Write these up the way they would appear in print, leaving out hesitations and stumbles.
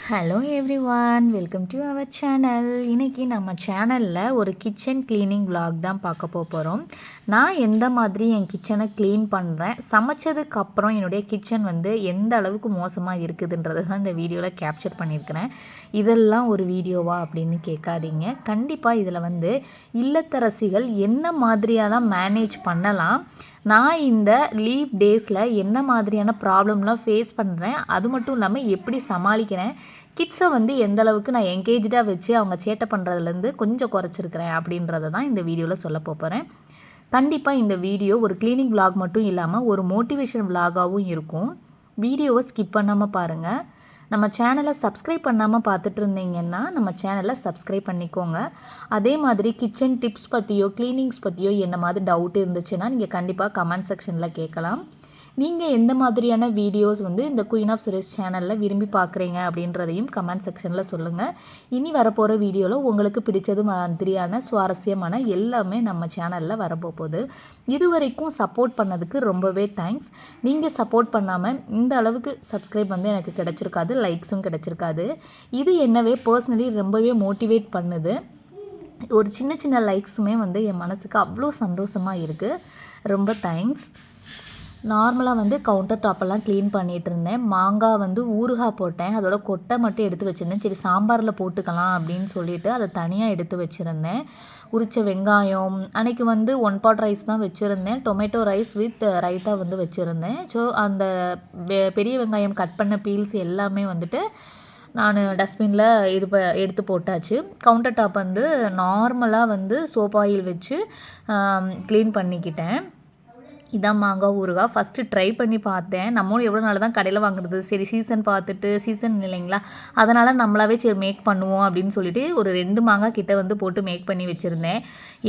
Hello everyone, welcome to our channel. இன்றைக்கி நம்ம சேனலில் ஒரு கிச்சன் க்ளீனிங் vlog தான் பார்க்க போகிறோம். நான் எந்த மாதிரி என் கிச்சனை க்ளீன் பண்ணுறேன், சமைச்சதுக்கப்புறம் என்னுடைய கிச்சன் வந்து எந்த அளவுக்கு மோசமாக இருக்குதுன்றது தான் இந்த வீடியோவில் கேப்சர் பண்ணியிருக்கிறேன். இதெல்லாம் ஒரு வீடியோவா அப்படின்னு கேட்காதீங்க. கண்டிப்பாக இதில் வந்து இல்லத்தரசிகள் என்ன மாதிரியெல்லாம் மேனேஜ் பண்ணலாம், நான் இந்த லீவ் டேஸில் என்ன மாதிரியான ப்ராப்ளம்லாம் ஃபேஸ் பண்ணுறேன், அது மட்டும் இல்லாமல் எப்படி சமாளிக்கிறேன், கிட்ஸை வந்து எந்த அளவுக்கு நான் என்கேஜாக வச்சு அவங்க சேட்டை பண்ணுறதுலேருந்து கொஞ்சம் குறைச்சிருக்கிறேன் அப்படின்றத தான் இந்த வீடியோவில் சொல்ல போகிறேன். கண்டிப்பாக இந்த வீடியோ ஒரு க்ளீனிங் vlog மட்டும் இல்லாமல் ஒரு மோட்டிவேஷன் vlog-ஆகவும் இருக்கும். வீடியோவை ஸ்கிப் பண்ணாமல் பாருங்கள். நம்ம சேனலை சப்ஸ்கிரைப் பண்ணாமல் பார்த்துட்டு இருந்தீங்கன்னா நம்ம சேனலை சப்ஸ்கிரைப் பண்ணிக்கோங்க. அதே மாதிரி கிச்சன் டிப்ஸ் பற்றியோ க்ளீனிங்ஸ் பற்றியோ என்ன மாதிரி டவுட் இருந்துச்சுன்னா நீங்கள் கண்டிப்பாக கமெண்ட் செக்ஷனில் கேட்கலாம். நீங்கள் எந்த மாதிரியான வீடியோஸ் வந்து இந்த குயின் ஆஃப் சுரேஷ் சேனலில் விரும்பி பார்க்குறீங்க அப்படின்றதையும் கமெண்ட் செக்ஷனில் சொல்லுங்கள். இனி வரப்போகிற வீடியோவில் உங்களுக்கு பிடிச்சது மாதிரியான சுவாரஸ்யமான எல்லாமே நம்ம சேனலில் வரப்போகுது. இது வரைக்கும் சப்போர்ட் பண்ணதுக்கு ரொம்பவே தேங்க்ஸ். நீங்கள் சப்போர்ட் பண்ணாமல் இந்த அளவுக்கு சப்ஸ்கிரைப் வந்து எனக்கு கிடச்சிருக்காது, லைக்ஸும் கிடச்சிருக்காது. இது என்னவே பர்சனலி ரொம்பவே மோட்டிவேட் பண்ணுது. ஒரு சின்ன சின்ன லைக்ஸுமே வந்து என் மனசுக்கு அவ்வளோ சந்தோஷமாக இருக்குது. ரொம்ப தேங்க்ஸ். நார்மலாக வந்து கவுண்டர் டாப்பெல்லாம் க்ளீன் பண்ணிகிட்டு இருந்தேன். மாங்காய் வந்து ஊறுகாய் போட்டேன், அதோட கொட்டை மட்டும் எடுத்து வச்சுருந்தேன். சரி சாம்பாரில் போட்டுக்கலாம் அப்படின்னு சொல்லிவிட்டு அதை தனியாக எடுத்து வச்சுருந்தேன். உரித்த வெங்காயம், அன்றைக்கி வந்து 1 pot ரைஸ் தான் வச்சுருந்தேன். டொமேட்டோ ரைஸ் வித் ரைத்தா வந்து வச்சுருந்தேன். ஸோ அந்த பெரிய வெங்காயம் கட் பண்ண பீல்ஸ் எல்லாமே வந்துட்டு நான் டஸ்ட்பினில் எடுத்து போட்டாச்சு. கவுண்டர் டாப் வந்து நார்மலாக வந்து சோப் ஆயில் வச்சு க்ளீன் பண்ணிக்கிட்டேன். இதான் மாங்காய் ஊறுகாய். ஃபஸ்ட்டு ட்ரை பண்ணி பார்த்தேன். நம்மளும் எவ்வளோ நாள் தான் கடையில் வாங்குறது, சரி சீசன் பார்த்துட்டு சீசன் இல்லைங்களா, அதனால் நம்மளாவே சரி மேக் பண்ணுவோம் அப்படின்னு சொல்லிட்டு ஒரு 2 மாங்காய் கிட்ட வந்து போட்டு மேக் பண்ணி வச்சுருந்தேன்.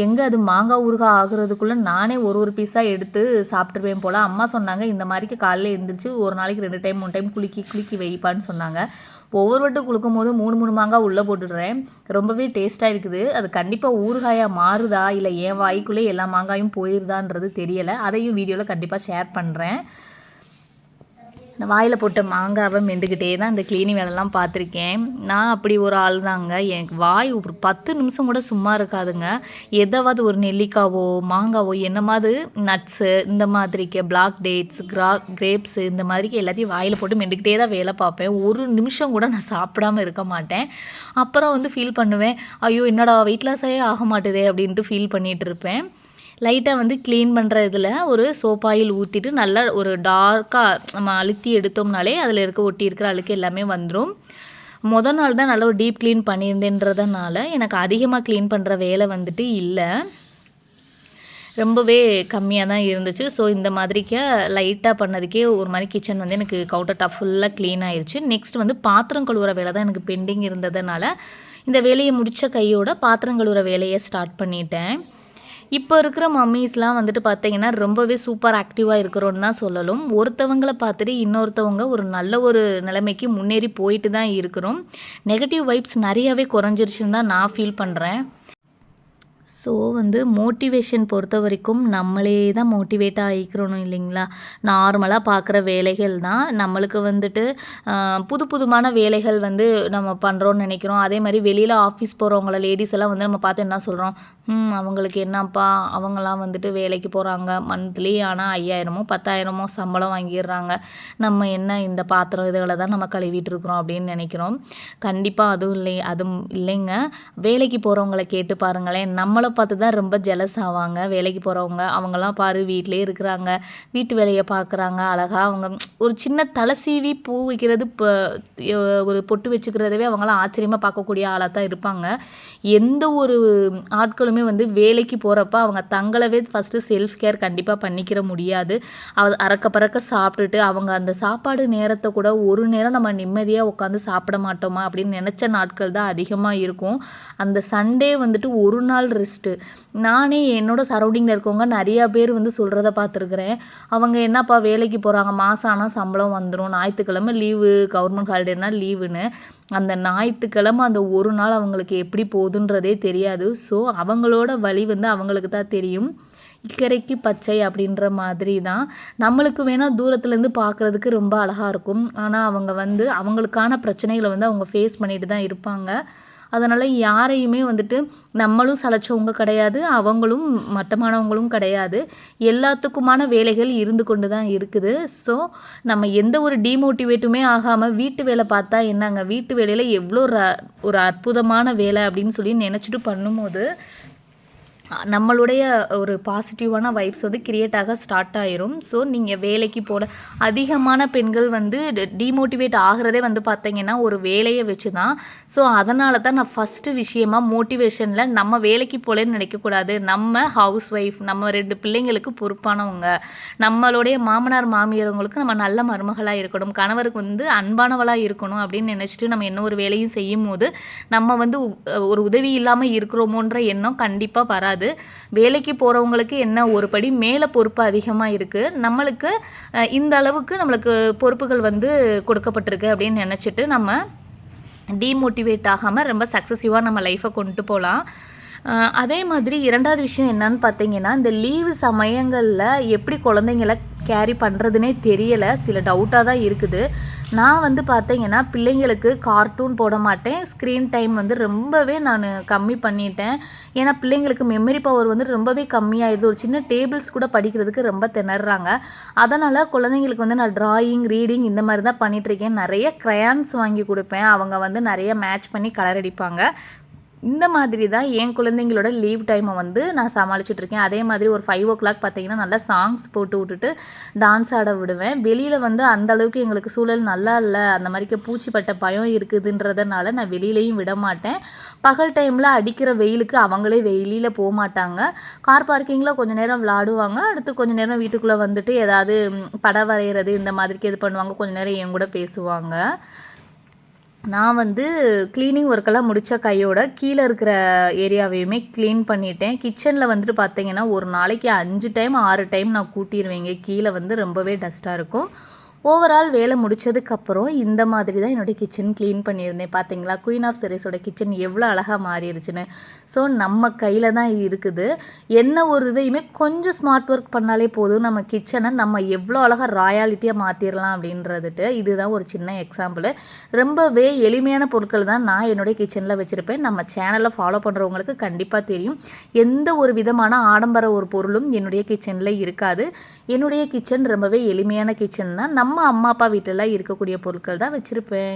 எங்கே அது மாங்காய் ஊறுகாய் ஆகுறதுக்குள்ளே நானே ஒரு பீஸாக எடுத்து சாப்பிட்ருவேன் போல். அம்மா சொன்னாங்க இந்த மாதிரிக்கு காலையில் எழுந்திரிச்சு ஒரு நாளைக்கு 2 டைம் 3 டைம் குலுக்கி வைப்பான்னு சொன்னாங்க. ஒவ்வொரு வட்டம் குளுக்கும் போது 3 மாங்காய் உள்ளே போட்டுடுறேன். ரொம்பவே டேஸ்ட்டாக இருக்குது. அது கண்டிப்பாக ஊறுகாயாக மாறுதா இல்லை என் வாய்க்குள்ளே எல்லா மாங்காயும் போயிருதான்றது தெரியலை. அதையும் வீடியோவில் கண்டிப்பாக ஷேர் பண்ணுறேன். இந்த வாயில் போட்ட மாங்காவை மெண்டுக்கிட்டே தான் இந்த க்ளீனிங் வேலைலாம் பார்த்துருக்கேன். நான் அப்படி ஒரு ஆள் தாங்க. எனக்கு வாய் ஒரு 10 நிமிஷம் கூட சும்மா இருக்காதுங்க. எதாவது ஒரு நெல்லிக்காவோ மாங்காவோ என்னமாவது நட்ஸு இந்த மாதிரிக்கு பிளாக் டேட்ஸ் கிரேப்ஸு இந்த மாதிரிக்கு எல்லாத்தையும் வாயில் போட்டு மெண்டுக்கிட்டே தான் வேலை பார்ப்பேன். ஒரு நிமிஷம் கூட நான் சாப்பிடாமல் இருக்க மாட்டேன். அப்புறம் வந்து ஃபீல் பண்ணுவேன், ஐயோ என்னடா வெயிட் லாஸே ஆக மாட்டுதே அப்படின்ட்டு ஃபீல் பண்ணிகிட்டு இருப்பேன். லைட்டாக வந்து க்ளீன் பண்ணுற இதில் ஒரு சோப் ஆயில் ஊற்றிட்டு நல்லா ஒரு டார்க்காக நம்ம அழுத்தி எடுத்தோம்னாலே அதில் ஒட்டி இருக்கிற அழுக்கு எல்லாமே வந்துடும். நாள் தான் நல்லா ஒரு டீப் க்ளீன் பண்ணியிருந்தேன்றதுனால எனக்கு அதிகமாக க்ளீன் பண்ணுற வேலை வந்துட்டு இல்லை, ரொம்பவே கம்மியாக தான் இருந்துச்சு. ஸோ இந்த மாதிரிக்கு லைட்டாக பண்ணதுக்கே ஒரு மாதிரி கிச்சன் வந்து எனக்கு கவுண்டர் டாப் ஃபுல்லாக க்ளீன் ஆயிடுச்சு. நெக்ஸ்ட் வந்து பாத்திரம் கழுவுற வேலை தான் எனக்கு பெண்டிங் இருந்ததுனால இந்த வேலையை முடித்த கையோட பாத்திரம் கழுவுற வேலையை ஸ்டார்ட் பண்ணிட்டேன். இப்போ இருக்கிற மம்மீஸ்லாம் வந்துட்டு பார்த்தீங்கன்னா ரொம்பவே சூப்பர் ஆக்டிவாக இருக்கிறோன்னு தான் சொல்லணும். ஒருத்தவங்களை பார்த்துட்டு இன்னொருத்தவங்க ஒரு நல்ல ஒரு நிலைமைக்கு முன்னேறி போயிட்டு தான் இருக்கிறோம். நெகட்டிவ் வைப்ஸ் நிறையாவே குறைஞ்சிருச்சுன்னு தான் நான் ஃபீல் பண்ணுறேன். ஸோ வந்து மோட்டிவேஷன் பொறுத்த வரைக்கும் நம்மளே தான் மோட்டிவேட் ஆகிக்கிறணும் இல்லைங்களா. நார்மலாக பார்க்குற வேலைகள் தான் நம்மளுக்கு வந்துட்டு புதுமான வேலைகள் வந்து நம்ம பண்ணுறோன்னு நினைக்கிறோம். அதே மாதிரி வெளியில் ஆஃபீஸ் போகிறவங்கள லேடிஸ் எல்லாம் வந்து நம்ம பார்த்து என்ன சொல்கிறோம், அவங்களுக்கு என்னப்பா அவங்களாம் வந்துட்டு வேலைக்கு போகிறாங்க, மந்த்லி ஆனால் 5000மோ 10,000மோ சம்பளம் வாங்கிடுறாங்க, நம்ம என்ன இந்த பாத்திரம் இதுகளை தான் நம்ம கழுவிட்டு இருக்கிறோம் அப்படின்னு நினைக்கிறோம். கண்டிப்பாக அதுவும் இல்லைங்க. வேலைக்கு போகிறவங்கள கேட்டு பாருங்களேன், நம்மளை பார்த்து தான் ரொம்ப ஜெலஸ் ஆவாங்க. வேலைக்கு போகிறவங்க அவங்களாம் பாரு வீட்டிலே இருக்கிறாங்க, வீட்டு வேலையை பார்க்குறாங்க, அழகாக அவங்க ஒரு சின்ன தலை சீவி பூ வைக்கிறது, ஒரு பொட்டு வச்சுக்கிறதவே அவங்களாம் ஆச்சரியமாக பார்க்கக்கூடிய ஆளாக தான் இருப்பாங்க. எந்த ஒரு ஆட்களுமே வந்து வேலைக்கு போகிறப்ப அவங்க தங்களவே ஃபஸ்ட்டு செல்ஃப் கேர் கண்டிப்பாக பண்ணிக்கிற முடியாது. அறக்க பறக்க சாப்பிட்டுட்டு அவங்க அந்த சாப்பாடு நேரத்தை கூட ஒரு நேரம் நம்ம நிம்மதியாக உட்காந்து சாப்பிட மாட்டோமா அப்படின்னு நினச்ச நாட்கள் தான் அதிகமாக இருக்கும். அந்த சண்டே வந்துட்டு ஒரு நாள் ரெஸ்ட்டு. நானே என்னோடய சரௌண்டிங்கில் இருக்கவங்க நிறையா பேர் வந்து சொல்கிறத பார்த்துருக்குறேன். அவங்க என்னப்பா வேலைக்கு போகிறாங்க, மாதம் ஆனால் சம்பளம் வந்துடும், ஞாயிற்றுக்கிழமை லீவு, கவர்மெண்ட் ஹாலிடேனா லீவுன்னு, அந்த ஞாயிற்றுக்கிழமை அந்த ஒரு நாள் அவங்களுக்கு எப்படி போகுதுன்றதே தெரியாது. ஸோ அவங்களோட வலி வந்து அவங்களுக்கு தான் தெரியும். இக்கரைக்கு பச்சை அப்படின்ற மாதிரி தான். நம்மளுக்கு வேணால் தூரத்துலேருந்து பார்க்குறதுக்கு ரொம்ப அழகாக இருக்கும். ஆனால் அவங்க வந்து அவங்களுக்கான பிரச்சனைகளை வந்து அவங்க ஃபேஸ் பண்ணிட்டு தான் இருப்பாங்க. அதனால் யாரையுமே வந்துட்டு நம்மளும் சளைச்சவங்க கிடையாது, அவங்களும் மட்டமானவங்களும் கிடையாது. எல்லாத்துக்குமான வேலைகள் இருந்து கொண்டு தான் இருக்குது. ஸோ நம்ம எந்த ஒரு டீமோட்டிவேட்டுமே ஆகாமல் வீட்டு வேலை பார்த்தா என்னங்க, வீட்டு வேலையில் எவ்வளோ ஒரு அற்புதமான வேலை அப்படின்னு சொல்லி நினச்சிட்டு பண்ணும்போது நம்மளுடைய ஒரு பாசிட்டிவான வைப்ஸ் வந்து கிரியேட் ஆக ஸ்டார்ட் ஆயிரும். ஸோ நீங்கள் வேலைக்கு போல அதிகமான பெண்கள் வந்து டீமோட்டிவேட் ஆகிறதே வந்து பார்த்தீங்கன்னா ஒரு வேலையை வச்சு தான். ஸோ அதனால தான் நான் ஃபஸ்ட்டு விஷயமா மோட்டிவேஷனில் நம்ம வேலைக்கு போலேன்னு நினைக்கக்கூடாது. நம்ம ஹவுஸ் ஒய்ஃப், நம்ம 2 பிள்ளைங்களுக்கு பொறுப்பானவங்க, நம்மளுடைய மாமனார் மாமியாரவங்களுக்கு நம்ம நல்ல மருமகளாக இருக்கணும், கணவருக்கு வந்து அன்பானவளாக இருக்கணும் அப்படின்னு நினச்சிட்டு நம்ம என்ன ஒரு வேலையும் செய்யும் போது நம்ம வந்து ஒரு உதவி இல்லாமல் இருக்கிறோமோன்ற எண்ணம் கண்டிப்பாக வராது. வேலைக்கு போகிறவங்களுக்கு என்ன ஒரு படி மேலே பொறுப்பு அதிகமாக இருக்குது, நம்மளுக்கு இந்த அளவுக்கு நம்மளுக்கு பொறுப்புகள் வந்து கொடுக்கப்பட்டிருக்கு அப்படின்னு நினச்சிட்டு நம்ம டீமோட்டிவேட் ஆகாமல் ரொம்ப சக்ஸஸிவாக நம்ம லைஃப்பை கொண்டு போகலாம். அதே மாதிரி 2வது விஷயம் என்னன்னு பார்த்தீங்கன்னா, இந்த லீவு சமயங்களில் எப்படி குழந்தைங்கள கேரி பண்ணுறதுனே தெரியலை, சில டவுட்டாக தான் இருக்குது. நான் வந்து பார்த்தீங்கன்னா பிள்ளைங்களுக்கு கார்ட்டூன் போட மாட்டேன், ஸ்க்ரீன் டைம் வந்து ரொம்பவே நான் கம்மி பண்ணிட்டேன். ஏன்னா பிள்ளைங்களுக்கு மெமரி பவர் வந்து ரொம்பவே கம்மியாகிடுது, ஒரு சின்ன டேபிள்ஸ் கூட படிக்கிறதுக்கு ரொம்ப திணறாங்க. அதனால் குழந்தைங்களுக்கு வந்து நான் ட்ராயிங், ரீடிங் இந்த மாதிரி தான் பண்ணிகிட்ருக்கேன். நிறைய க்ரையான்ஸ் வாங்கி கொடுப்பேன், அவங்க வந்து நிறைய மேட்ச் பண்ணி கலர் அடிப்பாங்க. இந்த மாதிரி தான் என் குழந்தைங்களோட லீவ் டைமை வந்து நான் சமாளிச்சுட்ருக்கேன். அதே மாதிரி ஒரு 5 o'clock பார்த்தீங்கன்னா நல்லா சாங்ஸ் போட்டு விட்டுட்டு டான்ஸ் ஆட விடுவேன். வெளியில் வந்து அந்தளவுக்கு எங்களுக்கு சூழல் நல்லா இல்லை, அந்த மாதிரிக்கு பூச்சிப்பட்ட பயம் இருக்குதுன்றதுனால நான் வெளியிலையும் விட மாட்டேன். பகல் டைமில் அடிக்கிற வெயிலுக்கு அவங்களே வெளியில் போக மாட்டாங்க. கார் பார்க்கிங்கில் கொஞ்சம் நேரம் விளாடுவாங்க, அடுத்து கொஞ்சம் நேரம் வீட்டுக்குள்ளே வந்துட்டு ஏதாவது படம் வரைகிறது இந்த மாதிரிக்கு இது பண்ணுவாங்க, கொஞ்சம் நேரம் என் கூட பேசுவாங்க. நான் வந்து க்ளீனிங் ஒர்க்கெல்லாம் முடித்த கையோட கீழே இருக்கிற ஏரியாவையுமே க்ளீன் பண்ணிட்டேன். கிச்சனில் வந்துட்டு பார்த்தீங்கன்னா ஒரு நாளைக்கு 5 டைம் 6 டைம் நான் கூட்டிடுவேங்க. கீழே வந்து ரொம்பவே டஸ்ட்டாக இருக்கும். ஓவரால் வேலை முடித்ததுக்கப்புறம் இந்த மாதிரி தான் என்னுடைய கிச்சன் க்ளீன் பண்ணியிருந்தேன். பார்த்தீங்களா, குயின் ஆஃப் சீரிஸோட கிச்சன் எவ்வளோ அழகாக மாறிடுச்சுன்னு. ஸோ நம்ம கையில் தான் இருக்குது. என்ன ஒரு இதையுமே கொஞ்சம் ஸ்மார்ட் ஒர்க் பண்ணாலே போதும், நம்ம கிச்சனை நம்ம எவ்வளோ அழகாக ராயாலிட்டியாக மாற்றிடலாம் அப்படின்றதுட்டு இதுதான் ஒரு சின்ன எக்ஸாம்பிள். ரொம்பவே எளிமையான பொருட்கள் தான் நான் என்னுடைய கிச்சனில் வச்சுருப்பேன். நம்ம சேனலை ஃபாலோ பண்ணுறவங்களுக்கு கண்டிப்பாக தெரியும், எந்த ஒரு விதமான ஆடம்பர ஒரு பொருளும் என்னுடைய கிச்சனில் இருக்காது. என்னுடைய கிச்சன் ரொம்பவே எளிமையான கிச்சன் தான். நம்ம அம்மா அப்பா வீட்டிலலாம் இருக்கக்கூடிய பொருட்கள் தான் வச்சுருப்பேன்.